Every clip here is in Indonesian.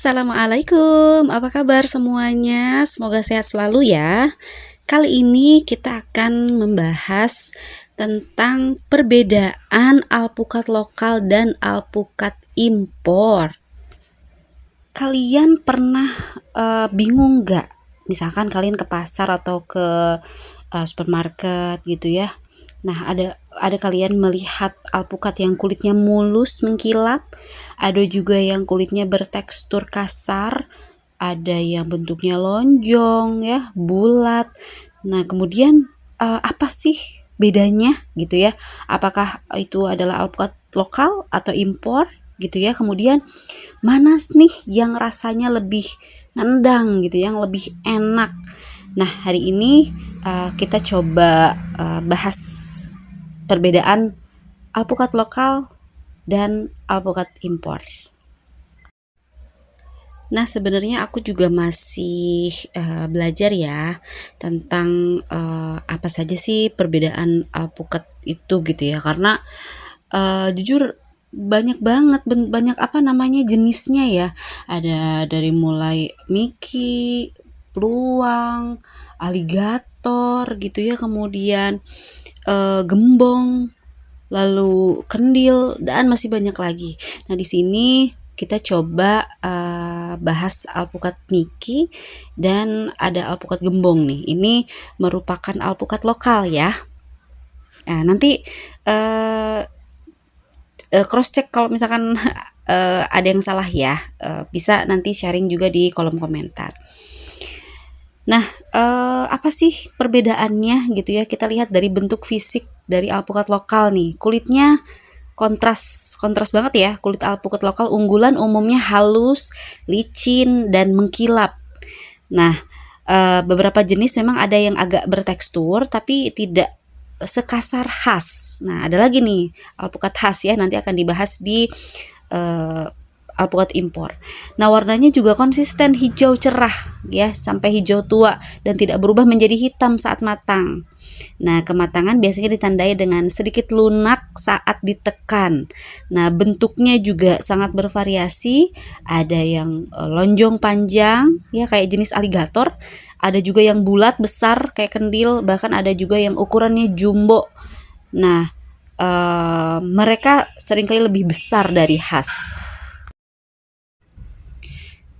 Assalamualaikum, apa kabar semuanya? Semoga sehat selalu ya. Kali ini kita akan membahas tentang perbedaan alpukat lokal dan alpukat impor. Kalian pernah bingung nggak? Misalkan kalian ke pasar atau ke supermarket gitu ya. Nah, ada kalian melihat alpukat yang kulitnya mulus mengkilap, ada juga yang kulitnya bertekstur kasar, ada yang bentuknya lonjong ya, bulat. Nah, kemudian apa sih bedanya gitu ya? Apakah itu adalah alpukat lokal atau impor gitu ya? Kemudian mana nih yang rasanya lebih nendang gitu, yang lebih enak? Nah, hari ini kita coba bahas perbedaan alpukat lokal dan alpukat impor. Nah, sebenarnya aku juga masih belajar ya tentang apa saja sih perbedaan alpukat itu gitu ya. Karena jujur banyak banget, banyak apa namanya jenisnya ya. Ada dari mulai Mickey, Pluang, aligator gitu ya, kemudian gembong, lalu kendil, dan masih banyak lagi. Nah, di sini kita coba bahas alpukat Mickey dan ada alpukat gembong nih. Ini merupakan alpukat lokal ya. Nah, nanti cross check kalau misalkan ada yang salah ya. Bisa nanti sharing juga di kolom komentar. Nah, apa sih perbedaannya gitu ya? Kita lihat dari bentuk fisik dari alpukat lokal nih. Kulitnya kontras banget ya. Kulit alpukat lokal unggulan umumnya halus, licin, dan mengkilap. Nah, beberapa jenis memang ada yang agak bertekstur tapi tidak sekasar khas. Nah, ada lagi nih alpukat khas ya, nanti akan dibahas di alpukat impor. Nah, warnanya juga konsisten hijau cerah ya, sampai hijau tua dan tidak berubah menjadi hitam saat matang. Nah, kematangan biasanya ditandai dengan sedikit lunak saat ditekan. Nah, bentuknya juga sangat bervariasi. Ada yang lonjong panjang ya kayak jenis aligator, ada juga yang bulat besar kayak kendil, bahkan ada juga yang ukurannya jumbo. Nah, mereka seringkali lebih besar dari khas.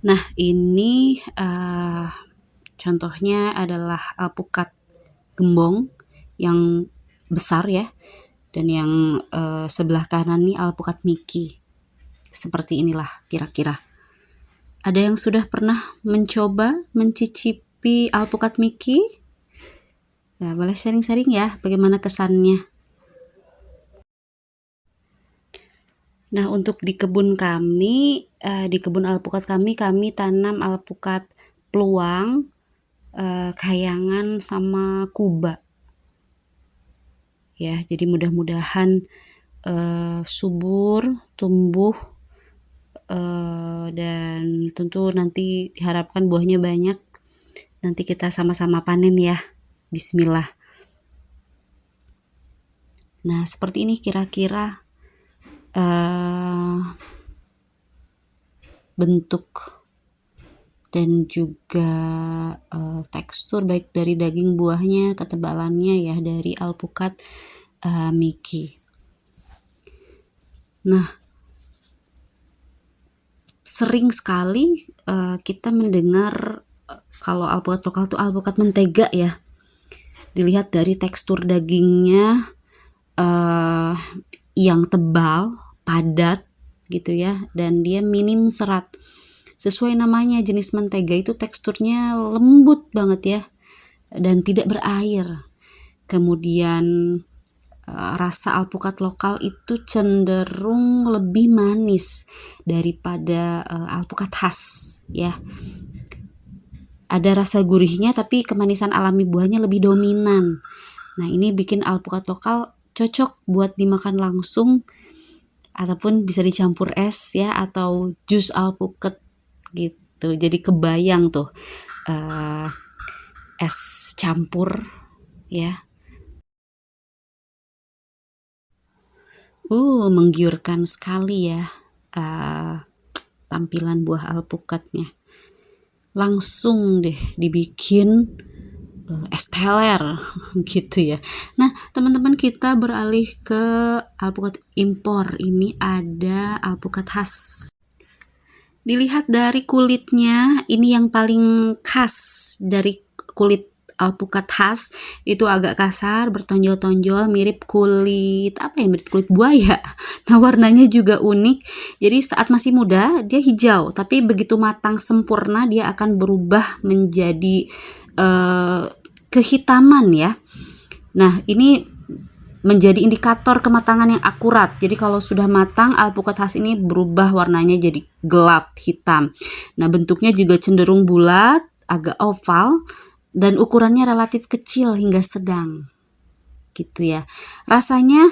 Nah, ini contohnya adalah alpukat gembong yang besar ya, dan yang sebelah kanan nih alpukat Mickey. Seperti inilah kira-kira. Ada yang sudah pernah mencoba mencicipi alpukat Mickey? Nah, boleh sharing-sharing ya bagaimana kesannya. Nah, untuk di kebun kami, di kebun alpukat kami tanam alpukat Pluang, Kayangan, sama Kuba. Ya, jadi mudah-mudahan subur, tumbuh, dan tentu nanti diharapkan buahnya banyak. Nanti kita sama-sama panen ya. Bismillah. Nah, seperti ini kira-kira bentuk dan juga tekstur baik dari daging buahnya, ketebalannya ya dari alpukat Mickey. Nah, sering sekali kita mendengar kalau alpukat lokal itu alpukat mentega ya. Dilihat dari tekstur dagingnya yang tebal, padat gitu ya, dan dia minim serat. Sesuai namanya, jenis mentega itu teksturnya lembut banget ya dan tidak berair. Kemudian rasa alpukat lokal itu cenderung lebih manis daripada alpukat khas ya. Ada rasa gurihnya tapi kemanisan alami buahnya lebih dominan. Nah, ini bikin alpukat lokal cocok buat dimakan langsung ataupun bisa dicampur es ya, atau jus alpukat gitu. Jadi kebayang tuh es campur ya. Menggiurkan sekali ya. tampilan buah alpukatnya. Langsung deh dibikin es teler gitu ya. Nah, teman-teman, kita beralih ke alpukat impor. Ini ada alpukat khas. Dilihat dari kulitnya, ini yang paling khas dari kulit alpukat khas, itu agak kasar, bertonjol-tonjol, mirip kulit mirip kulit buaya. Nah, warnanya juga unik. Jadi saat masih muda dia hijau, tapi begitu matang sempurna dia akan berubah menjadi kehitaman ya. Nah, ini menjadi indikator kematangan yang akurat. Jadi kalau sudah matang, alpukat khas ini berubah warnanya jadi gelap hitam. Nah, bentuknya juga cenderung bulat, agak oval, dan ukurannya relatif kecil hingga sedang. Gitu ya. Rasanya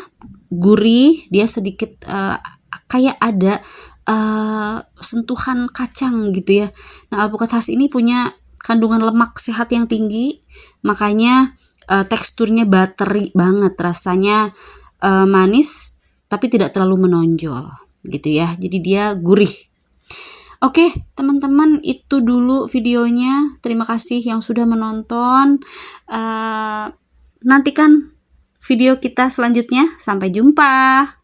gurih, dia sedikit kayak ada sentuhan kacang gitu ya. Nah, alpukat khas ini punya kandungan lemak sehat yang tinggi, makanya teksturnya buttery banget, rasanya manis tapi tidak terlalu menonjol gitu ya. Jadi dia gurih. Oke, teman-teman, itu dulu videonya. Terima kasih yang sudah menonton. Nantikan video kita selanjutnya. Sampai jumpa.